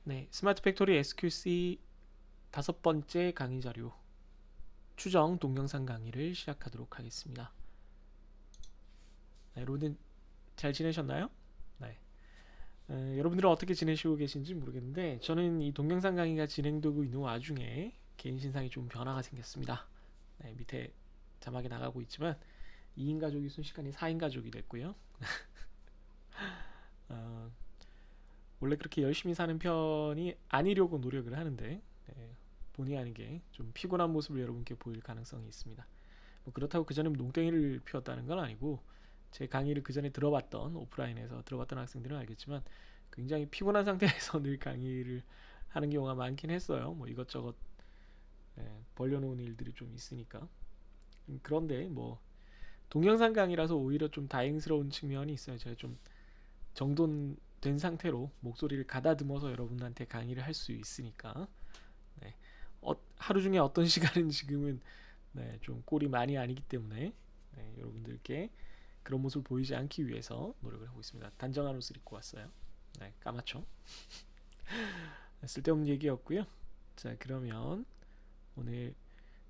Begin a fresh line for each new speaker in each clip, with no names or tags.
네, 스마트 팩토리 SQC 5번째 강의 자료 추정 동영상 강의를 시작하도록 하겠습니다. 네, 여러분들 잘 지내셨나요? 네. 여러분들은 어떻게 지내시고 계신지 모르겠는데 저는 이 동영상 강의가 진행되고 있는 와중에 개인 신상에 좀 변화가 생겼습니다. 네, 밑에 자막이 나가고 있지만 2인 가족이 순식간에 4인 가족이 됐고요. 어, 원래 그렇게 열심히 사는 편이 아니려고 노력을 하는데 본의 아니게 좀 피곤한 모습을 여러분께 보일 가능성이 있습니다. 뭐 그렇다고 그 전에 농땡이를 피웠다는 건 아니고 제 강의를 그 전에 들어봤던 오프라인에서 들어봤던 학생들은 알겠지만 굉장히 피곤한 상태에서 늘 강의를 하는 경우가 많긴 했어요. 뭐 이것저것 벌려놓은 일들이 좀 있으니까. 그런데 뭐 동영상 강의라서 오히려 좀 다행스러운 측면이 있어요. 제가 좀 정돈된 상태로 목소리를 가다듬어서 여러분한테 강의를 할 수 있으니까. 네. 하루 중에 어떤 시간은 지금은 좀 꼴이 많이 아니기 때문에 여러분들께 그런 모습을 보이지 않기 위해서 노력을 하고 있습니다. 단정한 옷을 입고 왔어요. 까맣죠? 쓸데없는 얘기였고요. 자, 그러면 오늘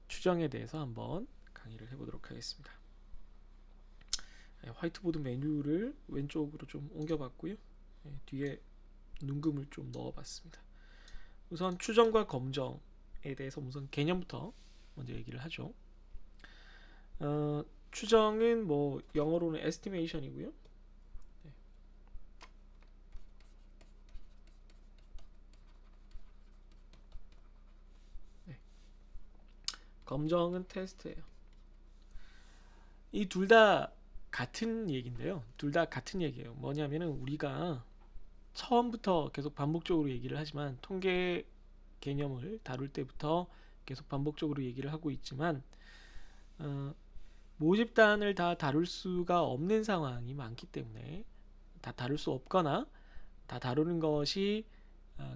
추정에 대해서 한번 강의를 해보도록 하겠습니다. 화이트보드 메뉴를 왼쪽으로 좀 옮겨봤고요. 뒤에 눈금을 좀 넣어봤습니다. 우선 추정과 검정에 대해서 우선 개념부터 먼저 얘기를 하죠. 추정은 뭐 영어로는 estimation이고요. 네. 네. 검정은 테스트예요. 이 둘 다 같은 얘기인데요. 둘 다 같은 얘기예요. 뭐냐면은 우리가 처음부터 계속 반복적으로 얘기를 하지만 통계 개념을 다룰 때부터 계속 반복적으로 얘기를 하고 있지만 모집단을 다 다룰 수가 없는 상황이 많기 때문에 다 다룰 수 없거나 다 다루는 것이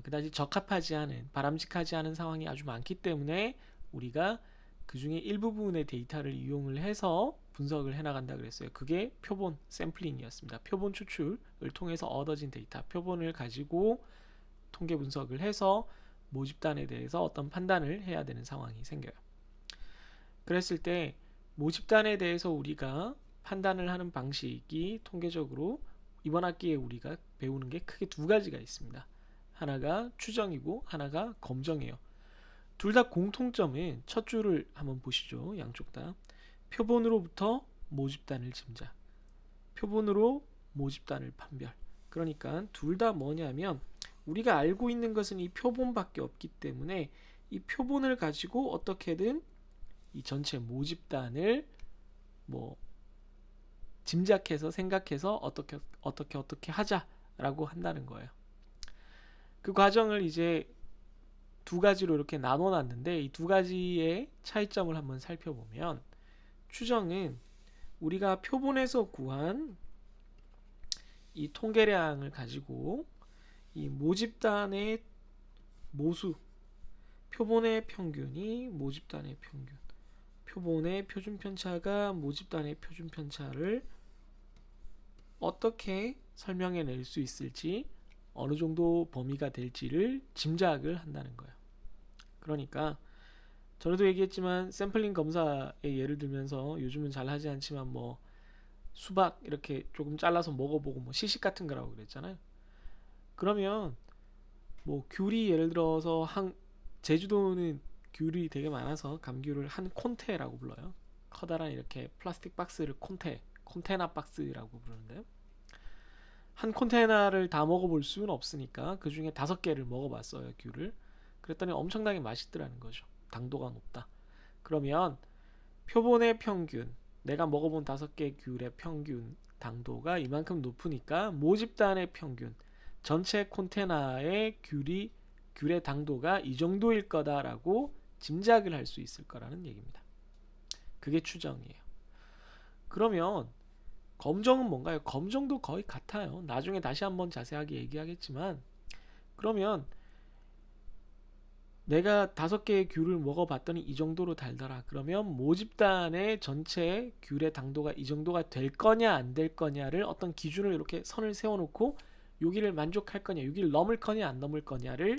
그다지 적합하지 않은 바람직하지 않은 상황이 아주 많기 때문에 우리가 그 중에 일부분의 데이터를 이용을 해서 분석을 해나간다 그랬어요. 그게 표본 샘플링이었습니다. 표본 추출을 통해서 얻어진 데이터, 표본을 가지고 통계 분석을 해서 모집단에 대해서 어떤 판단을 해야 되는 상황이 생겨요. 그랬을 때 모집단에 대해서 우리가 판단을 하는 방식이 통계적으로 이번 학기에 우리가 배우는 게 크게 두 가지가 있습니다. 하나가 추정이고 하나가 검정이에요. 둘 다 공통점은 첫 줄을 한번 보시죠. 양쪽 다. 표본으로부터 모집단을 짐작. 표본으로 모집단을 판별. 그러니까 둘 다 뭐냐면 우리가 알고 있는 것은 이 표본밖에 없기 때문에 이 표본을 가지고 어떻게든 이 전체 모집단을 뭐 짐작해서 생각해서 어떻게 하자라고 한다는 거예요. 그 과정을 이제 두 가지로 이렇게 나눠 놨는데 이 두 가지의 차이점을 한번 살펴보면 추정은 우리가 표본에서 구한 이 통계량을 가지고 이 모집단의 모수, 표본의 평균이 모집단의 평균, 표본의 표준 편차가 모집단의 표준 편차를 어떻게 설명해 낼 수 있을지, 어느 정도 범위가 될지를 짐작을 한다는 거예요. 그러니까 전에도 얘기했지만 샘플링 검사의 예를 들면서 요즘은 잘 하지 않지만 뭐 수박 이렇게 조금 잘라서 먹어보고 뭐 시식 같은 거라고 그랬잖아요. 그러면 뭐 귤이 예를 들어서 제주도는 귤이 되게 많아서 감귤을 한 콘테라고 불러요. 커다란 이렇게 플라스틱 박스를 콘테나 박스라고 부르는데요. 한 콘테나를 다 먹어볼 수는 없으니까 그 중에 5개를 먹어봤어요, 귤을. 그랬더니 엄청나게 맛있더라는 거죠. 당도가 높다. 그러면 표본의 평균, 내가 먹어본 5개 귤의 평균 당도가 이만큼 높으니까 모집단의 평균, 전체 콘테나의 귤의 당도가 이 정도일 거다라고 짐작을 할 수 있을 거라는 얘기입니다. 그게 추정이에요. 그러면 검정은 뭔가요? 검정도 거의 같아요. 나중에 다시 한번 자세하게 얘기하겠지만 그러면 내가 5개의 귤을 먹어봤더니 이 정도로 달더라. 그러면 모집단의 전체 귤의 당도가 이 정도가 될 거냐 안 될 거냐를 어떤 기준을 이렇게 선을 세워놓고 여기를 만족할 거냐, 여기를 넘을 거냐 안 넘을 거냐를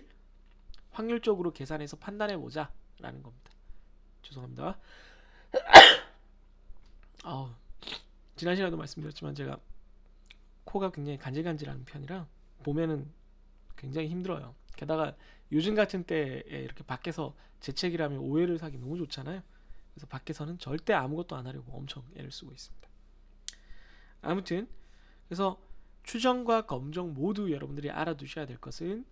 확률적으로 계산해서 판단해 보자 라는 겁니다. 죄송합니다. 지난 시간에도 말씀드렸지만 제가 코가 굉장히 간질간질한 편이라 봄에는 굉장히 힘들어요. 게다가 요즘 같은 때에 이렇게 밖에서 재채기라면 오해를 사기 너무 좋잖아요. 그래서 밖에서는 절대 아무것도 안 하려고 엄청 애를 쓰고 있습니다. 아무튼 그래서 추정과 검정 모두 여러분들이 알아두셔야 될 것은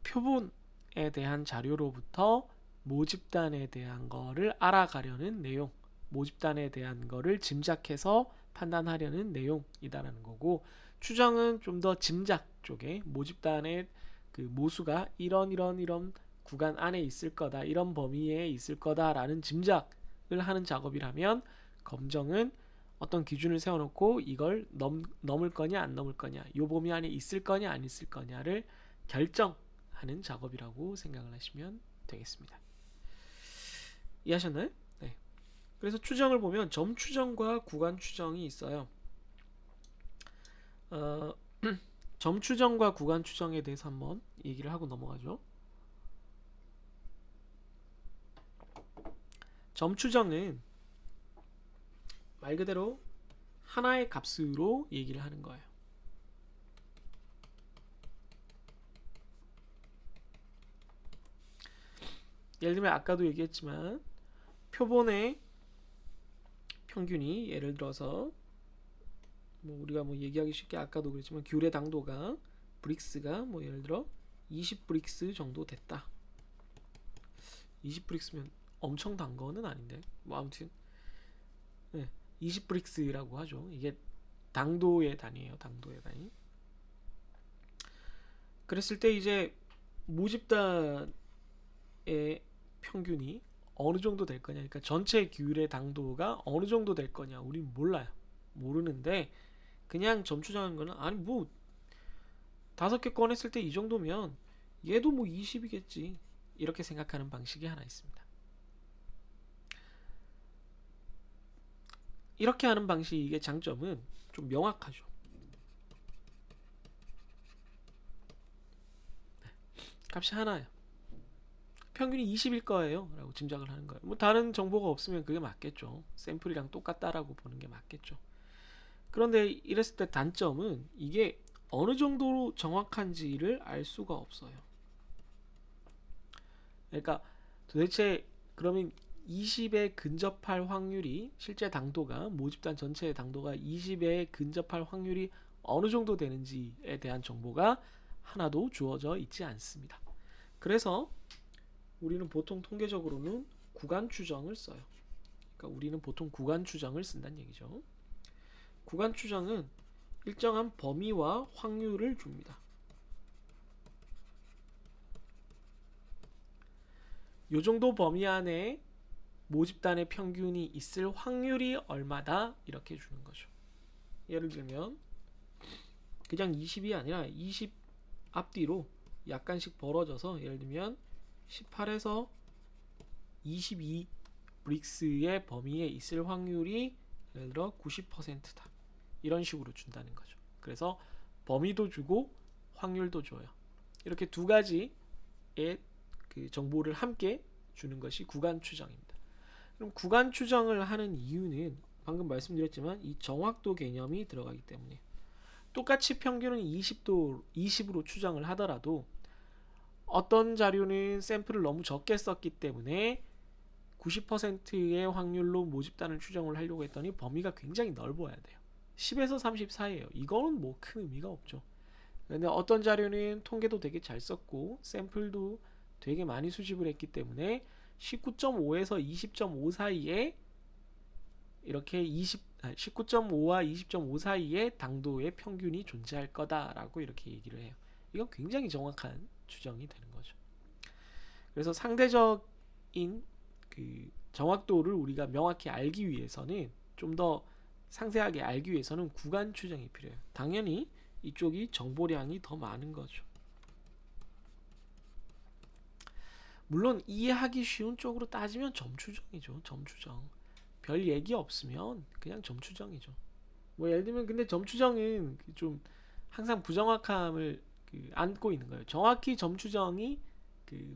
표본에 대한 자료로부터 모집단에 대한 거를 알아가려는 내용, 모집단에 대한 거를 짐작해서 판단하려는 내용이다라는 거고, 추정은 좀 더 짐작 쪽에 모집단의 그 모수가 이런 구간 안에 있을 거다, 이런 범위에 있을 거다라는 짐작을 하는 작업이라면, 검정은 어떤 기준을 세워놓고 이걸 넘을 거냐 안 넘을 거냐, 요 범위 안에 있을 거냐 안 있을 거냐를 결정하는 작업이라고 생각을 하시면 되겠습니다. 이해하셨나요? 네. 그래서 추정을 보면 점 추정과 구간 추정이 있어요. 점 추정과 구간 추정에 대해서 한번 얘기를 하고 넘어가죠. 점 추정은 말 그대로 하나의 값으로 얘기를 하는 거예요. 예를 들면 아까도 얘기했지만 표본의 평균이 예를 들어서 우리가 얘기하기 쉽게 아까도 그랬지만 귤의 당도가 브릭스가 예를 들어 20브릭스 정도 됐다. 20브릭스면 엄청 단 거는 아닌데 아무튼 20브릭스라고 하죠. 이게 당도의 단위예요. 당도의 단위. 그랬을 때 이제 모집단의 평균이 어느 정도 될 거냐, 그러니까 전체 귤의 당도가 어느 정도 될 거냐 우린 몰라요. 모르는데 그냥 점 추정하는 거는 아니 5개 꺼냈을 때 이 정도면 얘도 20이겠지 이렇게 생각하는 방식이 하나 있습니다. 이렇게 하는 방식의 장점은 좀 명확하죠. 값이 하나예요. 평균이 20일 거예요 라고 짐작을 하는 거예요. 다른 정보가 없으면 그게 맞겠죠. 샘플이랑 똑같다라고 보는 게 맞겠죠. 그런데 이랬을 때 단점은 이게 어느 정도로 정확한지를 알 수가 없어요. 그러니까 도대체 그러면 20에 근접할 확률이, 실제 당도가, 모집단 전체의 당도가 20에 근접할 확률이 어느 정도 되는지에 대한 정보가 하나도 주어져 있지 않습니다. 그래서 우리는 보통 통계적으로는 구간 추정을 써요. 그러니까 우리는 보통 구간 추정을 쓴다는 얘기죠. 구간 추정은 일정한 범위와 확률을 줍니다. 요 정도 범위 안에 모집단의 평균이 있을 확률이 얼마다 이렇게 주는 거죠. 예를 들면 그냥 20이 아니라 20 앞뒤로 약간씩 벌어져서 예를 들면 18에서 22 브릭스의 범위에 있을 확률이 예를 들어 90%다. 이런 식으로 준다는 거죠. 그래서 범위도 주고 확률도 줘요. 이렇게 두 가지의 그 정보를 함께 주는 것이 구간 추정입니다. 그럼 구간 추정을 하는 이유는 방금 말씀드렸지만 이 정확도 개념이 들어가기 때문에, 똑같이 평균은 20으로 추정을 하더라도 어떤 자료는 샘플을 너무 적게 썼기 때문에 90%의 확률로 모집단을 추정을 하려고 했더니 범위가 굉장히 넓어야 돼요. 10에서 30 사이에요. 이거는 큰 의미가 없죠. 근데 어떤 자료는 통계도 되게 잘 썼고 샘플도 되게 많이 수집을 했기 때문에 19.5에서 20.5 사이에 이렇게 19.5와 20.5 사이에 당도의 평균이 존재할 거다라고 이렇게 얘기를 해요. 이건 굉장히 정확한 추정이 되는 거죠. 그래서 상대적인 그 정확도를 우리가 명확히 알기 위해서는, 좀 더 상세하게 알기 위해서는 구간 추정이 필요해요. 당연히 이쪽이 정보량이 더 많은 거죠. 물론 이해하기 쉬운 쪽으로 따지면 점추정이죠. 점추정. 별 얘기 없으면 그냥 점추정이죠. 예를 들면 근데 점추정은 좀 항상 부정확함을 안고 있는 거예요. 정확히 점추정이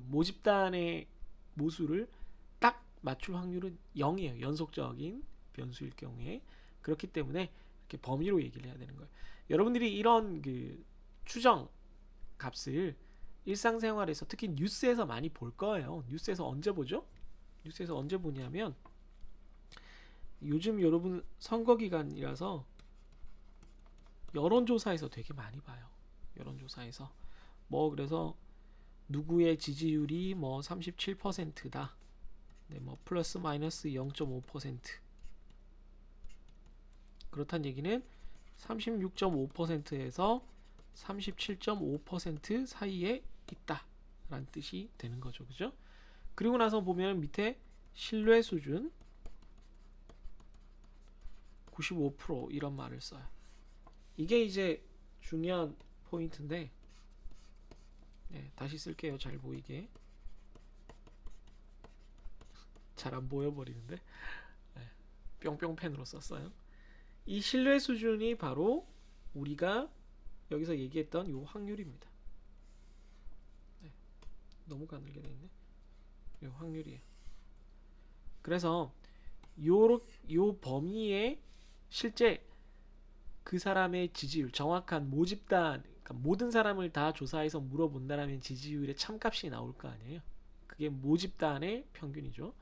모집단의 모수를 딱 맞출 확률은 0이에요. 연속적인 변수일 경우에. 그렇기 때문에 이렇게 범위로 얘기를 해야 되는 거예요. 여러분들이 이런 추정 값을 일상생활에서 특히 뉴스에서 많이 볼 거예요. 뉴스에서 언제 보죠? 뉴스에서 언제 보냐면 요즘 여러분 선거 기간이라서 여론조사에서 되게 많이 봐요. 여론조사에서 그래서 누구의 지지율이 37%다. 네, 플러스 마이너스 0.5%. 그렇다는 얘기는 36.5%에서 37.5% 사이에 있다 라는 뜻이 되는 거죠. 그죠? 그리고 나서 보면 밑에 신뢰 수준 95% 이런 말을 써요. 이게 이제 중요한 포인트인데, 네, 다시 쓸게요. 잘 보이게. 잘 안 보여버리는데, 네, 뿅뿅펜으로 썼어요. 이 신뢰 수준이 바로 우리가 여기서 얘기했던 이 확률입니다. 네, 너무 가늘게 돼 있네. 이 확률이에요. 그래서 요 범위에 실제 그 사람의 지지율, 정확한 모집단, 그러니까 모든 사람을 다 조사해서 물어본다라면 지지율의 참값이 나올 거 아니에요. 그게 모집단의 평균이죠.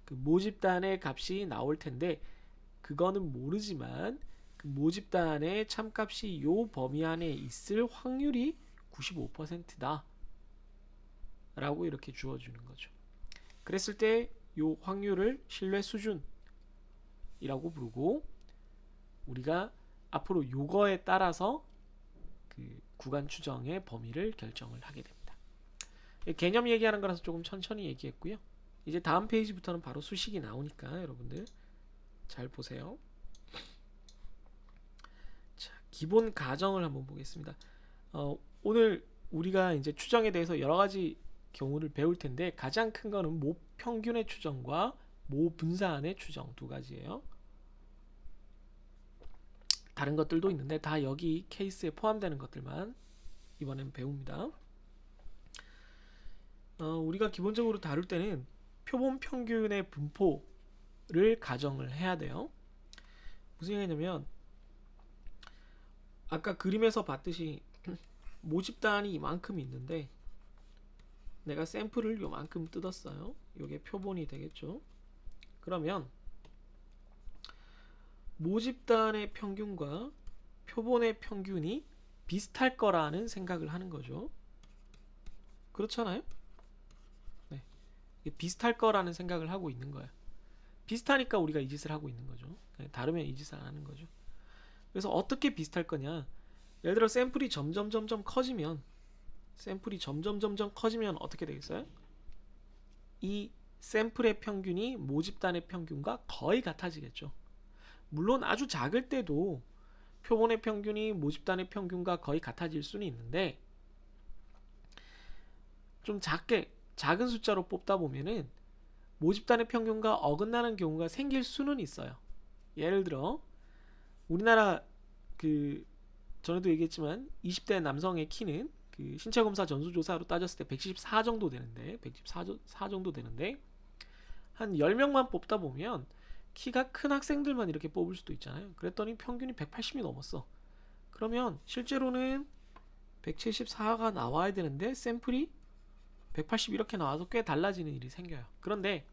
그 모집단의 값이 나올 텐데 그거는 모르지만 그 모집단의 참값이 요 범위 안에 있을 확률이 95%다 라고 이렇게 주어주는 거죠. 그랬을 때 요 확률을 신뢰 수준이라고 부르고, 우리가 앞으로 요거에 따라서 구간 추정의 범위를 결정을 하게 됩니다. 개념 얘기하는 거라서 조금 천천히 얘기했고요. 이제 다음 페이지부터는 바로 수식이 나오니까 여러분들 잘 보세요. 자, 기본 가정을 한번 보겠습니다. 오늘 우리가 이제 추정에 대해서 여러 가지 경우를 배울 텐데 가장 큰 거는 모 평균의 추정과 모 분산의 추정 두 가지예요. 다른 것들도 있는데 다 여기 케이스에 포함되는 것들만 이번엔 배웁니다. 우리가 기본적으로 다룰 때는 표본 평균의 분포를 가정을 해야 돼요. 무슨 얘기냐면 아까 그림에서 봤듯이 모집단이 이만큼 있는데 내가 샘플을 요만큼 뜯었어요. 요게 표본이 되겠죠. 그러면 모집단의 평균과 표본의 평균이 비슷할 거라는 생각을 하는 거죠. 그렇잖아요? 네. 비슷할 거라는 생각을 하고 있는 거예요. 비슷하니까 우리가 이 짓을 하고 있는 거죠. 네, 다르면 이 짓을 안 하는 거죠. 그래서 어떻게 비슷할 거냐? 예를 들어 샘플이 점점 커지면 어떻게 되겠어요? 이 샘플의 평균이 모집단의 평균과 거의 같아지겠죠. 물론 아주 작을 때도 표본의 평균이 모집단의 평균과 거의 같아질 수는 있는데 좀 작은 숫자로 뽑다 보면은 모집단의 평균과 어긋나는 경우가 생길 수는 있어요. 예를 들어 우리나라 전에도 얘기했지만 20대 남성의 키는 신체검사 전수조사로 따졌을 때 174 정도 되는데 한 10명만 뽑다 보면 키가 큰 학생들만 이렇게 뽑을 수도 있잖아요. 그랬더니 평균이 180이 넘었어. 그러면 실제로는 174가 나와야 되는데 샘플이 180 이렇게 나와서 꽤 달라지는 일이 생겨요. 그런데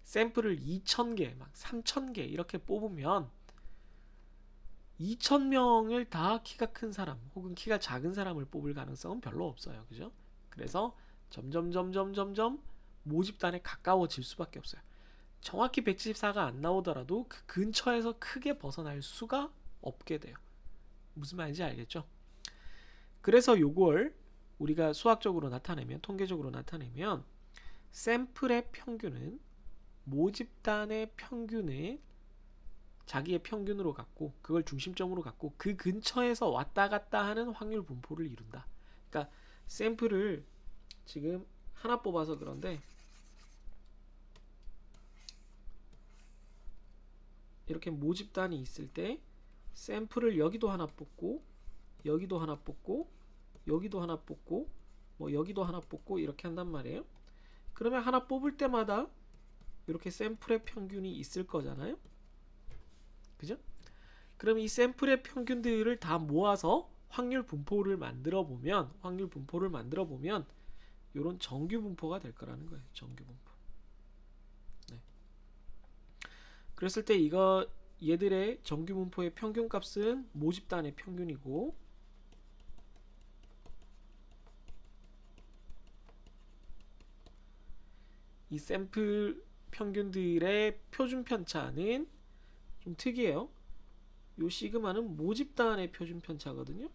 샘플을 2000개, 막 3000개 이렇게 뽑으면 2000명을 다 키가 큰 사람 혹은 키가 작은 사람을 뽑을 가능성은 별로 없어요. 그죠? 그래서 점점 모집단에 가까워질 수밖에 없어요. 정확히 174가 안 나오더라도 그 근처에서 크게 벗어날 수가 없게 돼요. 무슨 말인지 알겠죠? 그래서 요걸 우리가 수학적으로 나타내면, 통계적으로 나타내면 샘플의 평균은 모집단의 평균을 자기의 평균으로 갖고 그걸 중심점으로 갖고 그 근처에서 왔다 갔다 하는 확률 분포를 이룬다. 그러니까 샘플을 지금 하나 뽑아서 그런데 이렇게 모집단이 있을 때 샘플을 여기도 하나 뽑고 여기도 하나 뽑고 여기도 하나 뽑고 뭐 여기도 하나 뽑고 이렇게 한단 말이에요. 그러면 하나 뽑을 때마다 이렇게 샘플의 평균이 있을 거잖아요. 그죠? 그럼 이 샘플의 평균들을 다 모아서 확률 분포를 만들어 보면 이런 정규 분포가 될 거라는 거예요. 정규 분포. 네. 그랬을 때 얘들의 정규 분포의 평균 값은 모집단의 평균이고, 이 샘플 평균들의 표준 편차는 좀 특이해요. 요 시그마는 모집단의 표준 편차거든요.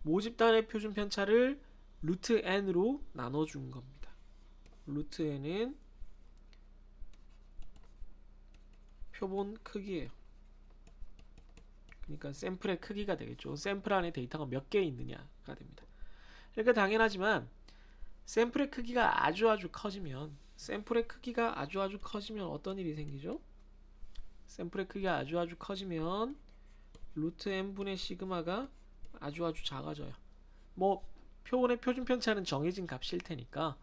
모집단의 표준 편차를 루트 n으로 나눠준 겁니다. 루트 n은 표본 크기예요. 그러니까 샘플의 크기가 되겠죠. 샘플 안에 데이터가 몇 개 있느냐가 됩니다. 그러니까 당연하지만 샘플의 크기가 아주 커지면 어떤 일이 생기죠? 샘플의 크기가 아주 커지면 루트 n분의 시그마가 아주 작아져요. 뭐 표본의 표준 편차는 정해진 값일 테니까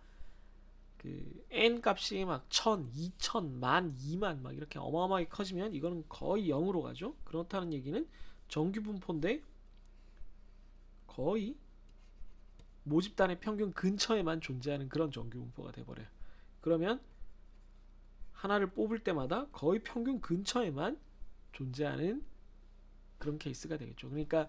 그 n 값이 막 1000, 2000, 만, 2만 막 이렇게 어마어마하게 커지면 이거는 거의 0으로 가죠. 그렇다는 얘기는 정규 분포인데 거의 모집단의 평균 근처에만 존재하는 그런 정규 분포가 돼버려요. 그러면 하나를 뽑을 때마다 거의 평균 근처에만 존재하는 그런 케이스가 되겠죠. 그러니까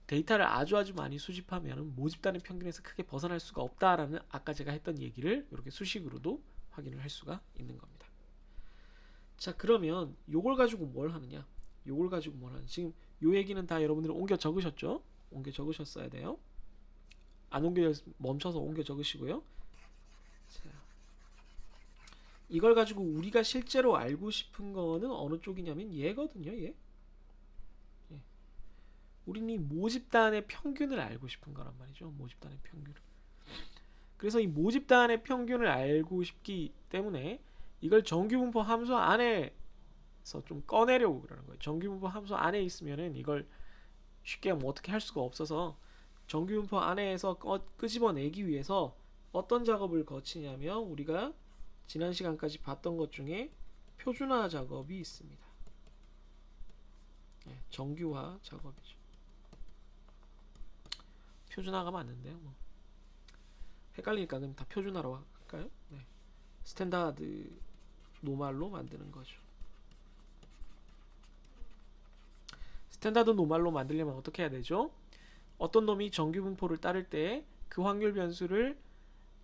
데이터를 아주 많이 수집하면 모집단의 평균에서 크게 벗어날 수가 없다라는 아까 제가 했던 얘기를 이렇게 수식으로도 확인을 할 수가 있는 겁니다. 자, 그러면 요걸 가지고 뭘 하느냐? 지금 요 얘기는 다 여러분들이 옮겨 적으셨죠? 옮겨 적으셨어야 돼요. 안 옮겨 멈춰서 옮겨 적으시고요. 자, 이걸 가지고 우리가 실제로 알고 싶은 거는 어느 쪽이냐면 얘거든요. 얘. 우리는 이 모집단의 평균을 알고 싶은 거란 말이죠. 모집단의 평균을. 그래서 이 모집단의 평균을 알고 싶기 때문에 이걸 정규분포 함수 안에서 좀 꺼내려고 그러는 거예요. 정규분포 함수 안에 있으면은 이걸 쉽게 뭐 어떻게 할 수가 없어서 정규분포 안에서 끄집어내기 위해서 어떤 작업을 거치냐면 우리가 지난 시간까지 봤던 것 중에 표준화 작업이 있습니다. 네, 정규화 작업이죠. 표준화가 맞는데요. 뭐. 헷갈리니까 그럼 다 표준화로 할까요? 네. 스탠다드 노말로 만드는 거죠. 스탠다드 노말로 만들려면 어떻게 해야 되죠? 어떤 놈이 정규 분포를 따를 때 그 확률 변수를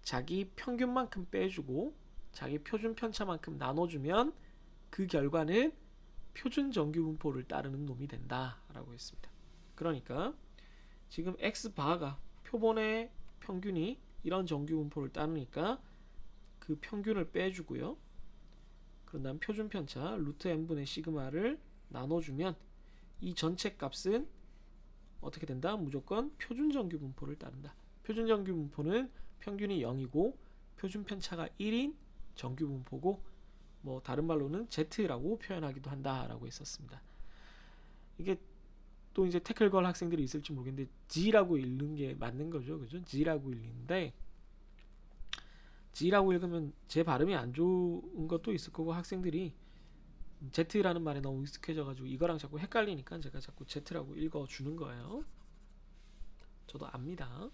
자기 평균만큼 빼주고 자기 표준 편차만큼 나눠주면 그 결과는 표준 정규 분포를 따르는 놈이 된다라고 했습니다. 그러니까 지금 x바가 표본의 평균이 이런 정규 분포를 따르니까 그 평균을 빼주고요. 그런 다음 표준 편차 루트 n분의 시그마를 나눠주면 이 전체 값은 어떻게 된다? 무조건 표준 정규 분포를 따른다. 표준 정규 분포는 평균이 0이고 표준 편차가 1인 정규 분포고 뭐 다른 말로는 Z라고 표현하기도 한다라고 했었습니다. 이게 또 이제 태클 걸 학생들이 있을지 모르겠는데 G라고 읽는 게 맞는 거죠. 그죠? G라고 읽는데 G라고 읽으면 제 발음이 안 좋은 것도 있을 거고 학생들이 Z라는 말에 너무 익숙해져가지고 이거랑 자꾸 헷갈리니까 제가 자꾸 Z라고 읽어주는 거예요. 저도 압니다.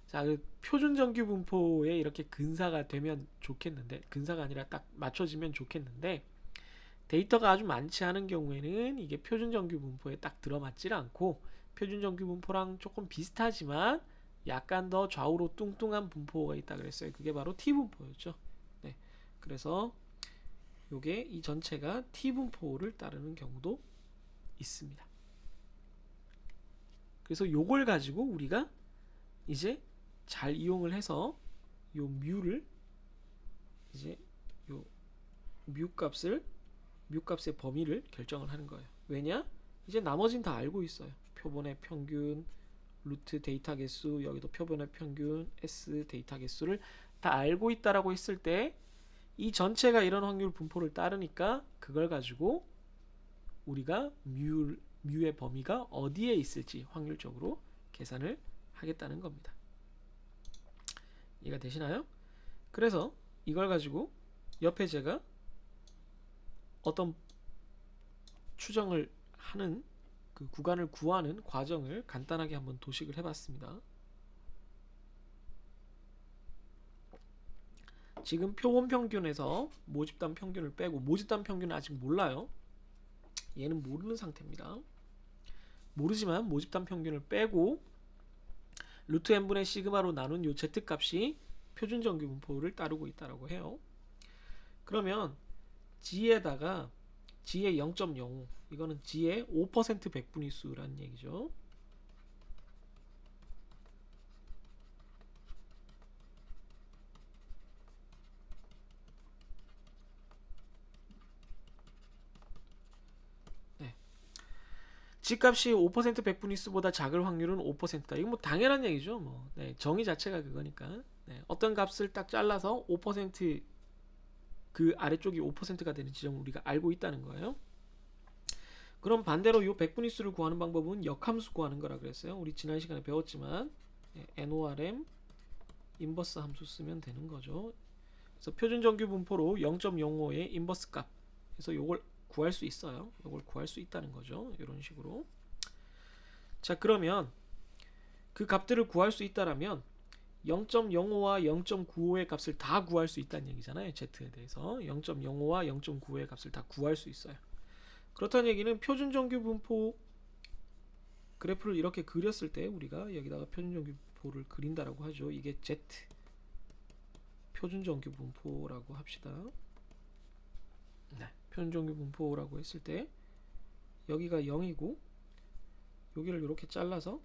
자, 그 표준 정규 분포에 이렇게 근사가 되면 좋겠는데, 근사가 아니라 딱 맞춰지면 좋겠는데, 데이터가 아주 많지 않은 경우에는 이게 표준 정규 분포에 딱 들어맞질 않고, 표준 정규 분포랑 조금 비슷하지만 약간 더 좌우로 뚱뚱한 분포가 있다 그랬어요. 그게 바로 T 분포였죠. 네, 그래서 요게 이 전체가 T 분포를 따르는 경우도 있습니다. 그래서 요걸 가지고 우리가 이제 잘 이용을 해서 요 뮤를 이제 요 뮤 값의 범위를 결정을 하는 거예요. 왜냐? 이제 나머진 다 알고 있어요. 표본의 평균, 루트 데이터 개수, 여기도 표본의 평균, S 데이터 개수를 다 알고 있다라고 했을 때 이 전체가 이런 확률 분포를 따르니까 그걸 가지고 우리가 뮤의 범위가 어디에 있을지 확률적으로 계산을 하겠다는 겁니다. 이해가 되시나요? 그래서 이걸 가지고 옆에 제가 어떤 추정을 하는 그 구간을 구하는 과정을 간단하게 한번 도식을 해봤습니다. 지금 표본 평균에서 모집단 평균을 빼고, 모집단 평균은 아직 몰라요. 얘는 모르는 상태입니다. 모르지만 모집단 평균을 빼고 루트 n분의 시그마로 나눈 요 z값이 표준 정규 분포를 따르고 있다고 해요. 그러면 g에다가 g의 0.05, 이거는 g의 5% 백분위수라는 얘기죠. 네. g값이 5% 백분위수보다 작을 확률은 5%다. 이건 뭐 당연한 얘기죠. 뭐 네, 정의 자체가 그거니까. 네, 어떤 값을 딱 잘라서 5%, 그 아래쪽이 5%가 되는 지점을 우리가 알고 있다는 거예요. 그럼 반대로 이 백분위수를 구하는 방법은 역함수 구하는 거라 그랬어요. 우리 지난 시간에 배웠지만 NORM 인버스 함수 쓰면 되는 거죠. 그래서 표준 정규 분포로 0.05의 인버스 값, 그래서 요걸 구할 수 있어요. 요걸 구할 수 있다는 거죠. 이런 식으로. 자, 그러면 그 값들을 구할 수 있다라면 0.05와 0.95의 값을 다 구할 수 있다는 얘기잖아요. Z에 대해서 0.05와 0.95의 값을 다 구할 수 있어요. 그렇다는 얘기는 표준 정규 분포 그래프를 이렇게 그렸을 때 우리가 여기다가 표준 정규 분포를 그린다라고 하죠. 이게 Z 표준 정규 분포라고 합시다. 네, 표준 정규 분포라고 했을 때 여기가 0이고 여기를 이렇게 잘라서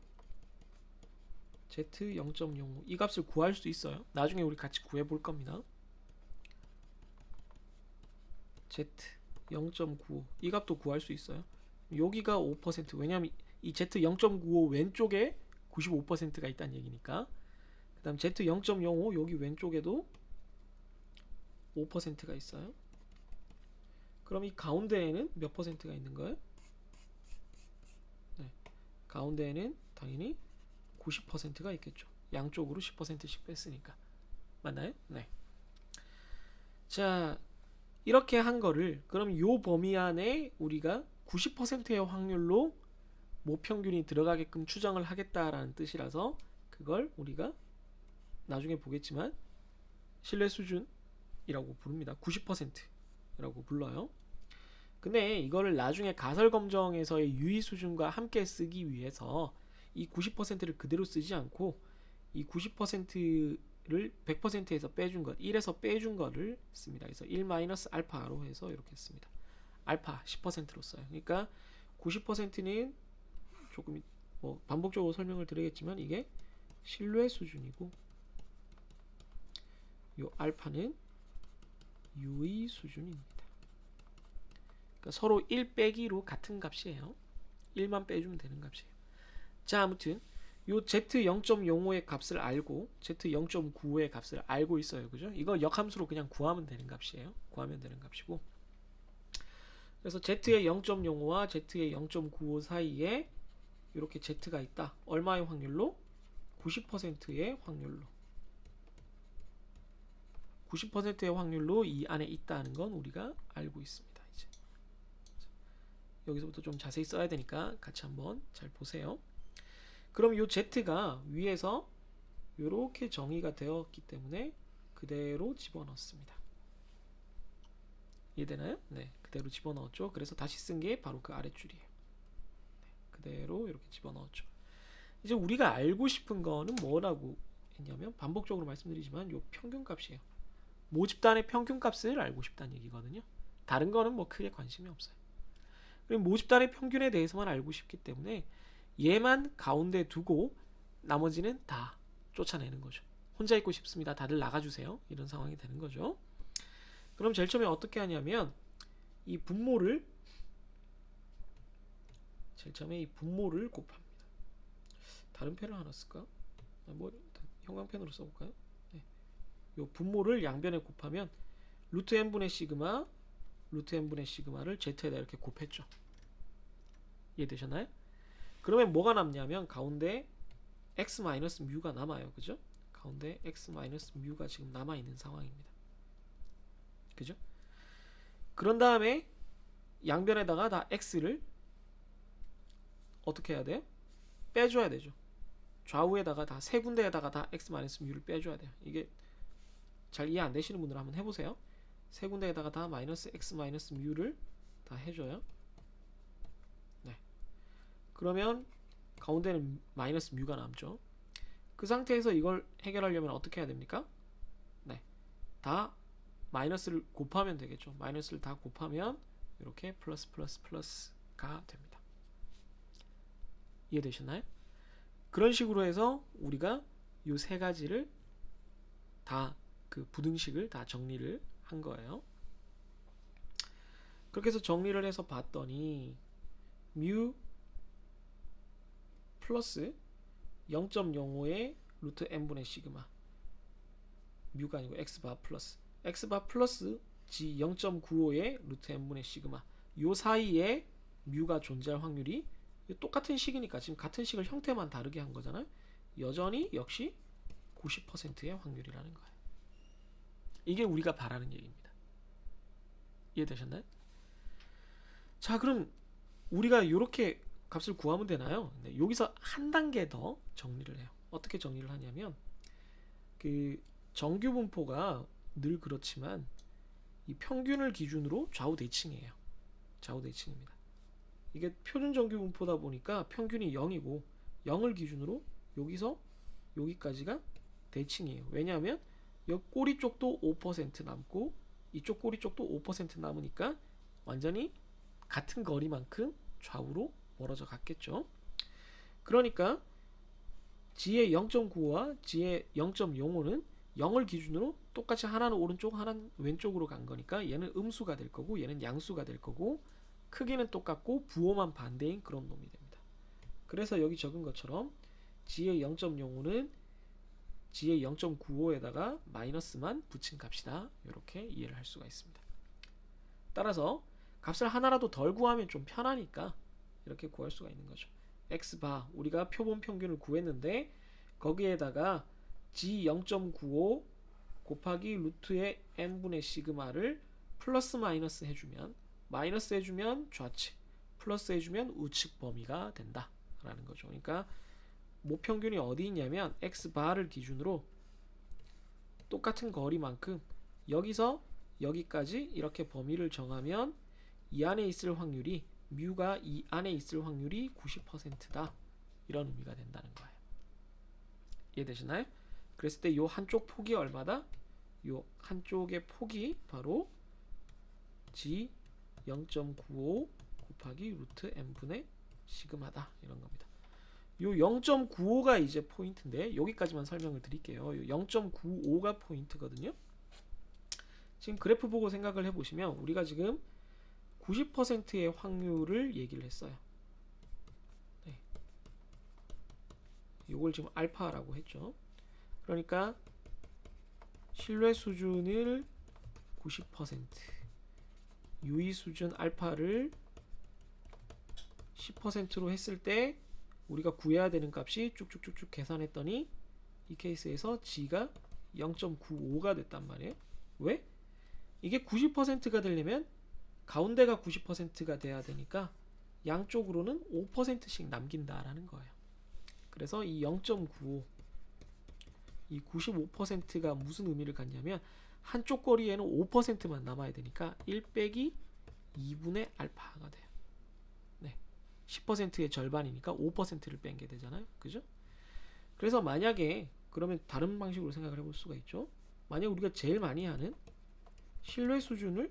Z 0.05 이 값을 구할 수 있어요. 나중에 우리 같이 구해볼 겁니다. Z 0.95 이 값도 구할 수 있어요. 여기가 5%, 왜냐면 이 Z 0.95 왼쪽에 95%가 있다는 얘기니까. 그 다음 Z 0.05 여기 왼쪽에도 5%가 있어요. 그럼 이 가운데에는 몇 퍼센트가 있는 거예요? 네, 가운데에는 당연히 90%가 있겠죠. 양쪽으로 10%씩 뺐으니까. 맞나요? 네. 자, 이렇게 한 거를 그럼 요 범위 안에 우리가 90%의 확률로 모평균이 들어가게끔 추정을 하겠다라는 뜻이라서 그걸 우리가 나중에 보겠지만 신뢰 수준이라고 부릅니다. 90%라고 불러요. 근데 이거를 나중에 가설 검정에서의 유의 수준과 함께 쓰기 위해서 이 90%를 그대로 쓰지 않고 이 90%를 100%에서 빼준 것, 1에서 빼준 거를 씁니다. 그래서 1-알파로 해서 이렇게 씁니다. 알파 10%로 써요. 그러니까 90%는 조금 뭐 반복적으로 설명을 드리겠지만 이게 신뢰 수준이고 요 알파는 유의 수준입니다. 그러니까 서로 1 빼기로 같은 값이에요. 1만 빼주면 되는 값이에요. 자, 아무튼 요 Z0.05의 값을 알고 Z0.95의 값을 알고 있어요. 그죠? 이거 역함수로 그냥 구하면 되는 값이에요. 구하면 되는 값이고. 그래서 Z의 0.05와 Z의 0.95 사이에 이렇게 Z가 있다. 얼마의 확률로? 90%의 확률로. 90%의 확률로 이 안에 있다는 건 우리가 알고 있습니다. 이제 여기서부터 좀 자세히 써야 되니까 같이 한번 잘 보세요. 그럼 이 Z가 위에서 이렇게 정의가 되었기 때문에 그대로 집어넣습니다. 이해되나요? 네, 그대로 집어넣었죠. 그래서 다시 쓴 게 바로 그 아랫줄이에요. 네, 그대로 이렇게 집어넣었죠. 이제 우리가 알고 싶은 거는 뭐라고 했냐면 반복적으로 말씀드리지만 이 평균값이에요. 모집단의 평균값을 알고 싶다는 얘기거든요. 다른 거는 뭐 크게 관심이 없어요. 그럼 모집단의 평균에 대해서만 알고 싶기 때문에 얘만 가운데 두고 나머지는 다 쫓아내는 거죠. 혼자 있고 싶습니다. 다들 나가주세요. 이런 상황이 되는 거죠. 그럼 제일 처음에 어떻게 하냐면 이 분모를 제일 처음에 이 분모를 곱합니다. 다른 펜을 하나 쓸까? 뭐 형광펜으로 써볼까요? 네. 이 분모를 양변에 곱하면 루트 n분의 시그마 루트 n분의 시그마를 z에다 이렇게 곱했죠. 이해되셨나요? 그러면 뭐가 남냐면 가운데 x 마이너스 뮤가 남아요. 그죠? 가운데 x 마이너스 뮤가 지금 남아있는 상황입니다. 그죠? 그런 다음에 양변에다가 다 x를 어떻게 해야 돼요? 빼줘야 되죠. 좌우에다가 다 세 군데에다가 다 x 마이너스 뮤를 빼줘야 돼요. 이게 잘 이해 안 되시는 분들은 한번 해보세요. 세 군데에다가 다 마이너스 x 마이너스 뮤를 다 해줘요. 네. 그러면 가운데는 마이너스 뮤가 남죠. 그 상태에서 이걸 해결하려면 어떻게 해야 됩니까? 네. 다 마이너스를 곱하면 되겠죠. 마이너스를 다 곱하면 이렇게 플러스 플러스 플러스가 됩니다. 이해되셨나요? 그런 식으로 해서 우리가 이 세 가지를 다 그 부등식을 다 정리를 한 거예요. 그렇게 해서 정리를 해서 봤더니 뮤 플러스 0.05의 루트 n분의 시그마 뮤가 아니고 x바 플러스 g 0.95의 루트 n분의 시그마 요 사이에 뮤가 존재할 확률이 똑같은 식이니까 지금 같은 식을 형태만 다르게 한 거잖아요. 여전히 역시 90%의 확률이라는 거예요. 이게 우리가 바라는 얘기입니다. 이해되셨나요? 자, 그럼 우리가 이렇게 값을 구하면 되나요? 네, 여기서 한 단계 더 정리를 해요. 어떻게 정리를 하냐면 그 정규 분포가 늘 그렇지만 이 평균을 기준으로 좌우 대칭이에요. 좌우 대칭입니다. 이게 표준 정규 분포다 보니까 평균이 0이고 0을 기준으로 여기서 여기까지가 대칭이에요. 왜냐하면 이 꼬리 쪽도 5% 남고 이쪽 꼬리 쪽도 5% 남으니까 완전히 같은 거리만큼 좌우로 멀어져 갔겠죠. 그러니까 G의 0.95와 G의 0.05는 0을 기준으로 똑같이 하나는 오른쪽 하나는 왼쪽으로 간 거니까 얘는 음수가 될 거고 얘는 양수가 될 거고 크기는 똑같고 부호만 반대인 그런 놈이 됩니다. 그래서 여기 적은 것처럼 G의 0.05는 G의 0.95에다가 마이너스만 붙인 값이다. 이렇게 이해를 할 수가 있습니다. 따라서 값을 하나라도 덜 구하면 좀 편하니까 이렇게 구할 수가 있는 거죠. x바 우리가 표본 평균을 구했는데 거기에다가 G 0.95 곱하기 루트의 n분의 시그마를 플러스 마이너스 해주면 마이너스 해주면 좌측 플러스 해주면 우측 범위가 된다 라는 거죠. 그러니까 모평균이 어디 있냐면 x바를 기준으로 똑같은 거리만큼 여기서 여기까지 이렇게 범위를 정하면 이 안에 있을 확률이 뮤가 이 안에 있을 확률이 90%다 이런 의미가 된다는 거예요. 이해되시나요? 그랬을 때 이 한쪽 폭이 얼마다? 이 한쪽의 폭이 바로 G 0.95 곱하기 루트 n분의 시그마다 이런 겁니다. 요 0.95가 이제 포인트인데 여기까지만 설명을 드릴게요. 0.95가 포인트거든요. 지금 그래프 보고 생각을 해보시면 우리가 지금 90%의 확률을 얘기를 했어요. 네. 요걸 지금 알파라고 했죠. 그러니까 신뢰 수준을 90% 유의 수준 알파를 10%로 했을 때 우리가 구해야 되는 값이 쭉쭉쭉쭉 계산했더니 이 케이스에서 G가 0.95가 됐단 말이에요. 왜? 이게 90%가 되려면 가운데가 90%가 돼야 되니까 양쪽으로는 5%씩 남긴다라는 거예요. 그래서 이 0.95, 이 95%가 무슨 의미를 갖냐면 한쪽 거리에는 5%만 남아야 되니까 1 빼기 2분의 알파가 돼요. 10%의 절반이니까 5%를 뺀 게 되잖아요. 그죠? 그래서 만약에 그러면 다른 방식으로 생각을 해볼 수가 있죠. 만약 우리가 제일 많이 하는 신뢰 수준을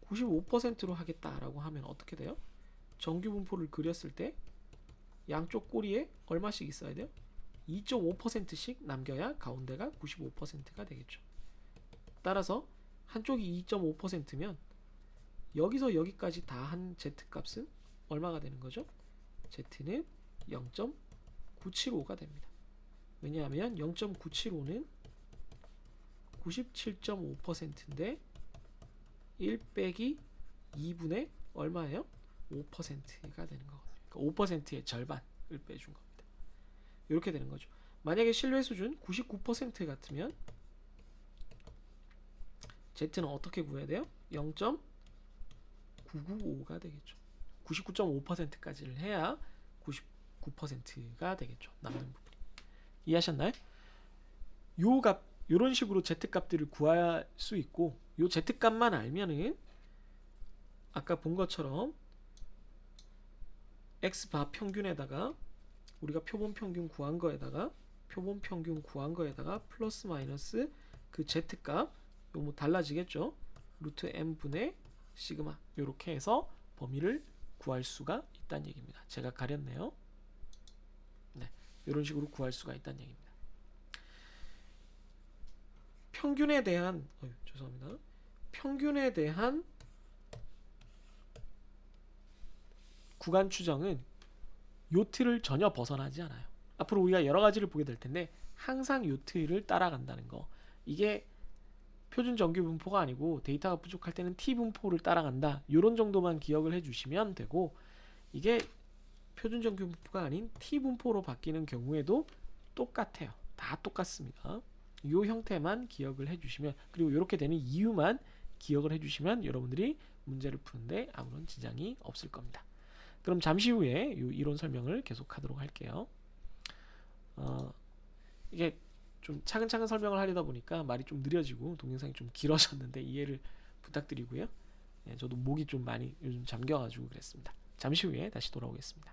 95%로 하겠다라고 하면 어떻게 돼요? 정규 분포를 그렸을 때 양쪽 꼬리에 얼마씩 있어야 돼요? 2.5%씩 남겨야 가운데가 95%가 되겠죠. 따라서 한쪽이 2.5%면 여기서 여기까지 다 한 Z값은 얼마가 되는 거죠? Z는 0.975가 됩니다. 왜냐하면 0.975는 97.5%인데 1 빼기 2분의 얼마예요? 5%가 되는 거거든요. 그러니까 5%의 절반을 빼준 겁니다. 이렇게 되는 거죠. 만약에 신뢰 수준 99% 같으면 Z는 어떻게 구해야 돼요? 0.995가 되겠죠. 99.5%까지를 해야 99%가 되겠죠. 남는 부분이. 이해하셨나요? 요 값, 요런 식으로 Z값들을 구할 수 있고, 요 Z값만 알면은 아까 본 것처럼 X바 평균에다가 우리가 표본 평균 구한 거에다가 플러스 마이너스 그 Z값 요 뭐 달라지겠죠. 루트 m분의 시그마 요렇게 해서 범위를 구할 수가 있다는 얘기입니다. 제가 가렸네요. 네, 이런 식으로 구할 수가 있다는 얘기입니다. 평균에 대한 죄송합니다. 평균에 대한 구간 추정은 요 틀을 전혀 벗어나지 않아요. 앞으로 우리가 여러 가지를 보게 될 텐데 항상 요 틀을 따라간다는 거. 이게 표준 정규 분포가 아니고 데이터가 부족할 때는 T 분포를 따라간다. 이런 정도만 기억을 해주시면 되고, 이게 표준 정규 분포가 아닌 T 분포로 바뀌는 경우에도 똑같아요. 다 똑같습니다. 이 형태만 기억을 해주시면, 그리고 이렇게 되는 이유만 기억을 해주시면 여러분들이 문제를 푸는데 아무런 지장이 없을 겁니다. 그럼 잠시 후에 이 이론 설명을 계속하도록 할게요. 이게 좀 차근차근 설명을 하려다 보니까 말이 좀 느려지고 동영상이 좀 길어졌는데 이해를 부탁드리고요. 저도 목이 좀 많이 요즘 잠겨가지고 그랬습니다. 잠시 후에 다시 돌아오겠습니다.